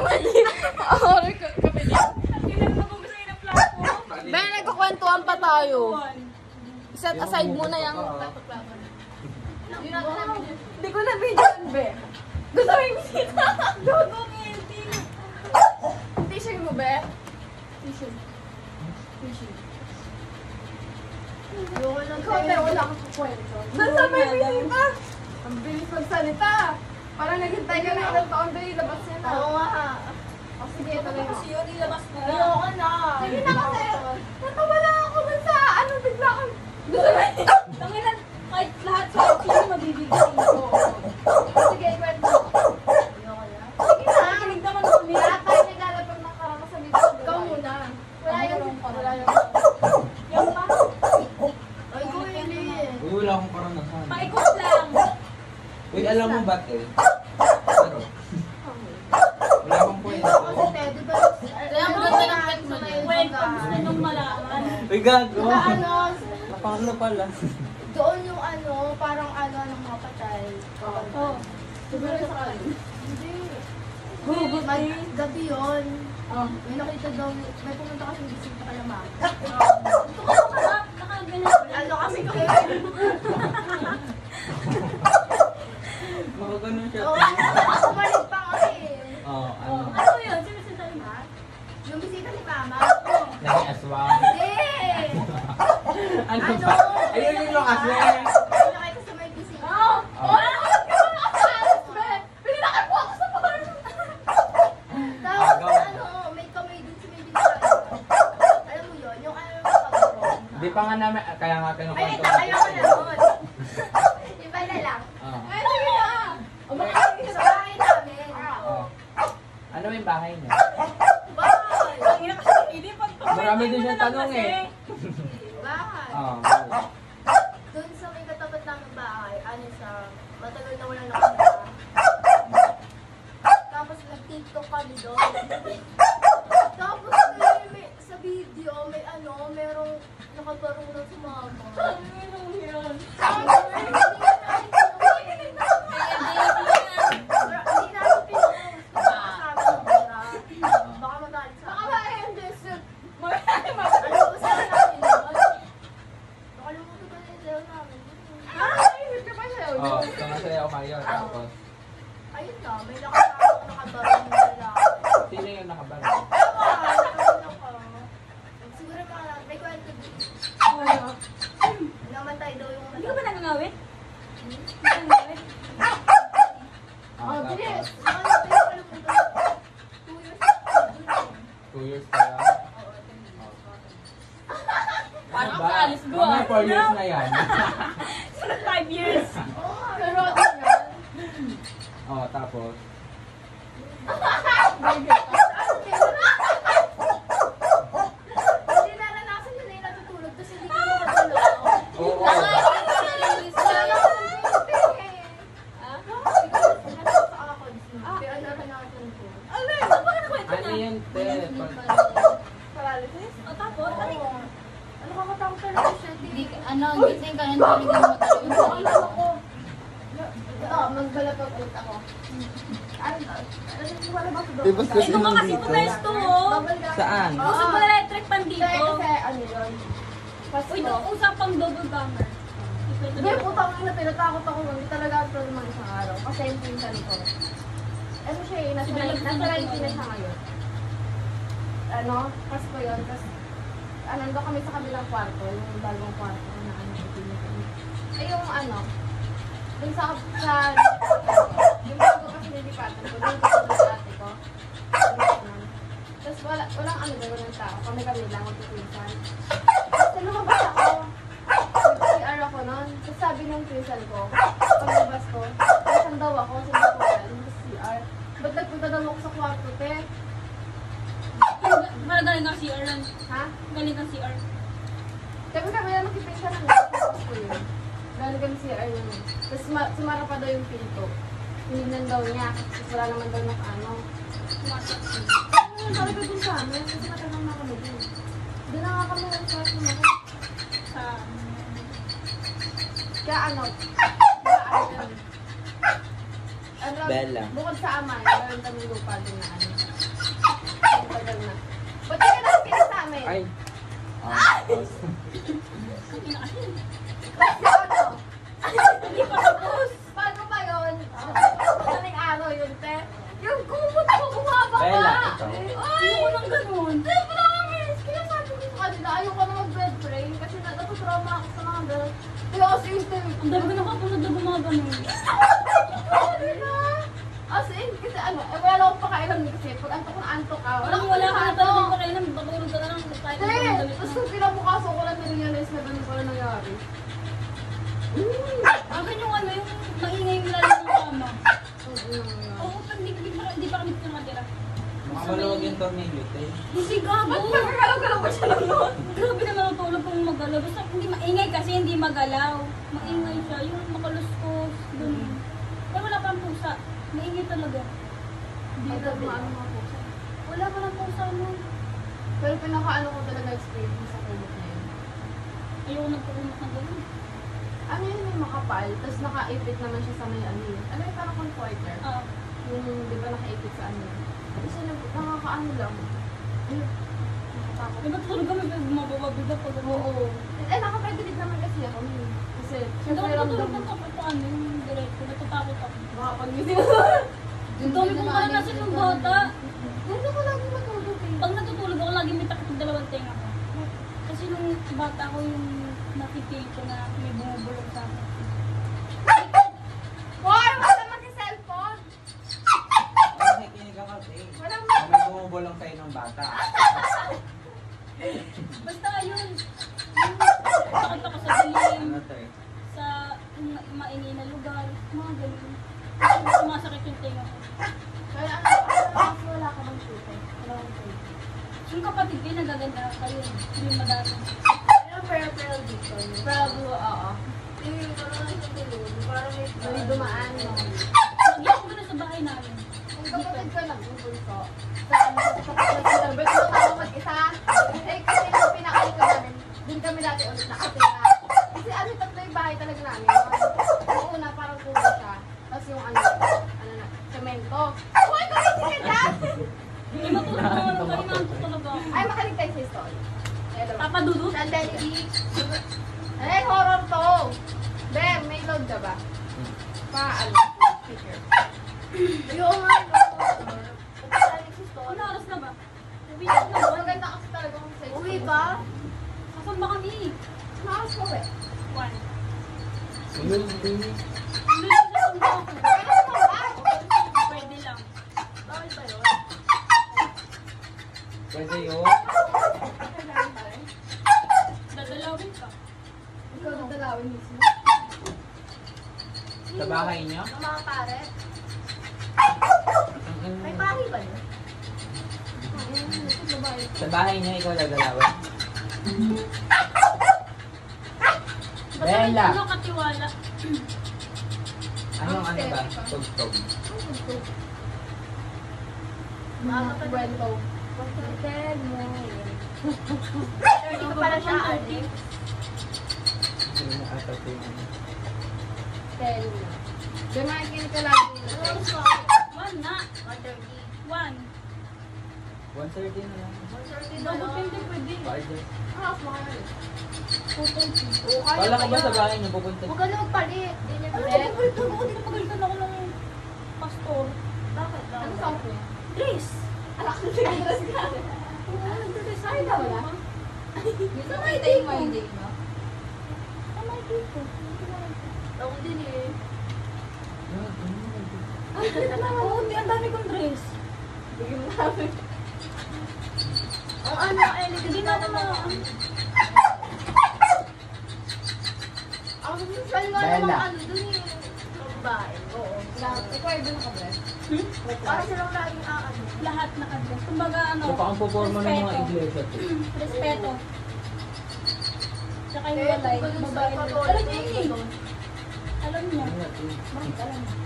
Kamali. Aray ka, kamali. Ben, nagkakwentuhan pa tayo. Set aside muna yung plato-plato. Hindi ko na bigyan, be. Gusto mo yung bisita? Dodo, tissue mo, be? Tissue. Wala kang kukwento. Nasa may bisita? Ang bilis magsalita. Parang naghintay ka na ilang taon, be. Labas niya na. Oo nga. O sige, ito na yun. Kasi yun, ilabas mo na. Ayoko na. Sige na kasi. Natawa lang ako dun sa ano, bigla kang... Gusto mo yun? Tanginan, kahit lahat sa sino mabibigay ko. Sige, kwento. Ayoko na. Sige na. Kinig naman ako niya. Wala tayo naglalapag ng karama sa video. Ikaw muna. Wala yung... Yan pa. Ay, ko hindi. Uy, wala akong karanasan. Paikot lang. Uy, alam mo ba't eh? Pero, wala akong kwento. Kaya mo ganda ng kwento na yun. Welcome sa nung malaman. Uy, gago. Ano, Paano pala? doon yung ano, parang ano, ng mga patay. Oo. Siguro sa kanin. Hindi. Hugot May gabi yun. Oh. May nakita daw, may pumunta kasi gising pa kala mama. Ito ka nakarap. Nakaganap. Ano kasi ko Baka ganun siya. Oo, ako malit pa kasi. Oo, ano? Ano yun? Sinusunta rin ba? Yung bisita ni mama. Naging aswang. Hindi! Ano ba? Ayun yung lukas na yan. May nakita sa may bisita. Oh! Oh. Pinilakay po ako sa farm! Tapos ano, may kamay dun sa may bisita. Alam mo yun, yung ano yung kapatid. Di pa nga namin, kaya nga Ay, kinukwento. wait lang, ayaw ko na doon. Iba na lang. Oo. Ay, sige na! O baka sige Sa sa bahay namin. Oo. Ano yung bahay niya? Bahay! Ang ina kasi hindi pag Marami din siyang tanong eh. Bahay! Oo. Doon sa may katapat namin bahay, ano siya, matagal na walang nakita. Tapos nag-tiktok kami doon. Tapos may, sa video, may ano, merong nakabarong na sumama. Ano yun? Hindi namin pinost. Kasama ng pera. Baka magalit sa Baka akin. ma-endless yun. Ano ba sa namin yun? Nakalimutan ko na yung sayo namin. Ay, hindi ka pa siya. Oo, sumasayaw kayo. Tapos, Ayun na, may nakasama nakabarong na lalaki. sino yung nakabara? Siguro mga, may kwento din. Ano? Namatay daw yung Hindi ka ba nangangawit? Hmm? Nangangawit? Oh, bilis. Namatay yung kalimutan. 2 years ago. 2 years pa lang. Parang Ba? kaalis ko. Mga 4 years na yan. 5 years. Oo, Pero ano yan? Oo, tapos. hindi naranasan nila yung natutulog kasi hindi ko makatulog. Oo. Ano yan, te? Paralysis? O tapos, ano yun? Ano kakatakot talaga siya? Ano, gising ka, hindi ka mo talaga. Ito, magbalapag ulit ako. Wala ba sa Diba kasi Ito ka kasi pumesto mo. Saan? Gusto mo electric pan dito. Kasi ano yun? Uy, doon usapang double ganger. Hindi, putang ina, tinatakot ako. Hindi talaga ako naman isang araw. Kasi yung pinsan ko. Ano siya eh, nasa 19 na siya ngayon. Ano, Pasko yun. Tapos, ano, doon kami sa kabilang kwarto. Yung bagong kwarto na ano, eh yung ano, dun sa yung bago kasi nilipatan ko, dun sa ate ko. Tapos walang ano doon ng tao. Kami lang, magpipinsan. Tapos lumabas ako. Nag-CR ako nun. Tapos sabi ng pinsan ko, paglabas ko, nasan daw ako, sabi ko, nag-CR. Ba't nagpunta daw ako sa kwarto, te? Galing kang CR lang. Ha? Galing kang CR. Kami lang magpipinsan ng tapos ko yun. Galing kami CR yun. Tapos sumara pa daw yung pinto. Tinignan daw niya, kasi wala naman daw na ano. Ano talaga dun sa amin? Kasi matagal na kami dun. Doon na nga kami ng kwarto na ko. Sa... Kaya ano, Bella. bukod sa ama, meron kami lupa din na ano. Tagal na. Ba't ka nakikinig sa amin? Ay. Kasi ano? Hindi pa tapos. Paano ba yun? Maling araw yun, te? Yung kumot ko bumaba ka! Bella, ikaw. Ay! Ayoko ng ganun. Te, promise! Kaya sabi ko sa kanila, ayoko na mag-bed brain kasi natutrauma ako sa mga girl. Kaya kasi yung te, Ang dami ko nakapanood na gumagano'n. diba? As in, kasi ano, wala lang akong pakailan kasi pag antok na antok ka, Wala ka na talagang pakailan. Patulog ka na lang. Kahit Te, anong damit tapos mo. kung pinabukaso ko lang nirealize na ganun pala nangyari. Akin yung ano, yung maingay yung lalim ng kama. Oo. Oo, pag hindi pa kami nakatira. Makabalawag yung tornilyo, te. Hindi gago. Ba't magkagalaw-galaw ba siya lang noon? Grabe naman ang tulog kung magalaw. Basta hindi maingay kasi hindi magalaw. Maingay siya. Yung makaluskos. Ganun. Eh wala pang pusa. Maingay talaga. Hindi na maano mga puso. Wala pa lang pusa nun. Pero pinaka-ano ko talaga experience sa kulot na yun. Ayoko nagpakumot ng ganun. Ano yun yung makapal, tapos nakaipit naman siya sa may ano yun. Ano yung parang comforter? Ah, Yung di ba nakaipit sa ano yun. Kasi nakakaano lang. Ayun, nakatakot. may ba't tulog kami mabababiga pag ano? Oo. Eh, nakapregilig naman kasi ako. Kasi, Hindi syempre ako ramdam natulog ng kapal pa ano yung direct ko. Natatakot ako. baka pag hindi Ang dami kong karanasan ng bata. Hindi ko lagi matulog eh. Pag natutulog ako, lagi may takot ng dalawang tenga ko. Kasi nung bata ko yung nakikita ko na may bumubulog sa akin. Hoy! Wala mag-cellphone! Ay, nakikinig ako, te. Walang May bumubulong sa'yo ng bata. Basta yun. Takot ako sa dilim, Ano, te? sa maingay na lugar, mga ganun. Sumasakit yung tenga ko. Kaya ano, wala ka bang shooter? Wala kang shooter. Yung kapatid ko, nagaganda kayo. Yung madami. Yung pero dito. Pero, oo. Tingin ko lang sa tulog. Parang may dumaan. No? Nagyan ko na sa bahay namin. Kung kapatid ko nagbubulso, sa ano, sa kapatid ko, ba't mo tayo mag-isa? Eh, kasi yung pinakalit ko namin, dun kami dati ulit nakatira. Kasi ano, tatlo yung bahay talaga namin. Yung una, parang kulo siya. Tapos yung ano na, semento. Uy, kumisip ka dyan! Eh, matulog na naman ako. Inantok talaga ako. Ay, makinig tayo sa story. Hello. Papa Dudut? Sandali. Eh, horror to. Bem, may load ka ba? Ano? Picture. Ayun nga, horror. Pagkasalig sa story. Ano oras na ba? Uwi na ba? Maganda kasi talaga kung sa Uwi ba? Saan ba kami? Nakakas ko eh. One. Ayun, te. Uwi na ba ako? Kailan mo ba? Pwede lang. Bawal ba yun? Pwede yun. Kailangan ba rin? Dadalawin ka. Ikaw na dalawin mismo. Sa bahay niyo? Ang mga pare. Ang- May pari ba yun? Sa babae. Sa bahay niyo, ikaw gagalawan? Basta Bella. ano katiwala. Anong ano ba? Tugtog. Mga kwento. Hotel mo. Ito pala siya, Ali. Sino na ata ito yung ano? Hotel mo. Diyan makikinig ka lagi. One na. 1. 1:30 na lang. Double pwede pwede. Pwede. Ah, mahal. Total. Wala ka ba sa bahay niyo pupunta? Huwag ka na magpalit. Hindi niya Ano palit. pagalitan ako? Hindi na pagalitan ako ng pastor. Bakit? Ano sa akin? Grace. Anak na siya. Ay, daw na. Gusto mo i-take mo yung date mo? Kamay dito. Ako din eh. Oo, hindi. Ang dami kong dress. Bigyan mo namin. Ang ano, Hindi na ako na. ang usual nga Bella. naman ano dun eh. Babae. Oo. Required na ka ba? Parang silang laging ano. Lahat naka-dress. Kumbaga ano. So, pakang puporma ng mga respeto. iglesia. te. Respeto. Tsaka yung Eh, walay. kung Babae. sa Alam niya yun eh. Catholic, Alam niya. Ano, te? Bakit alam niya?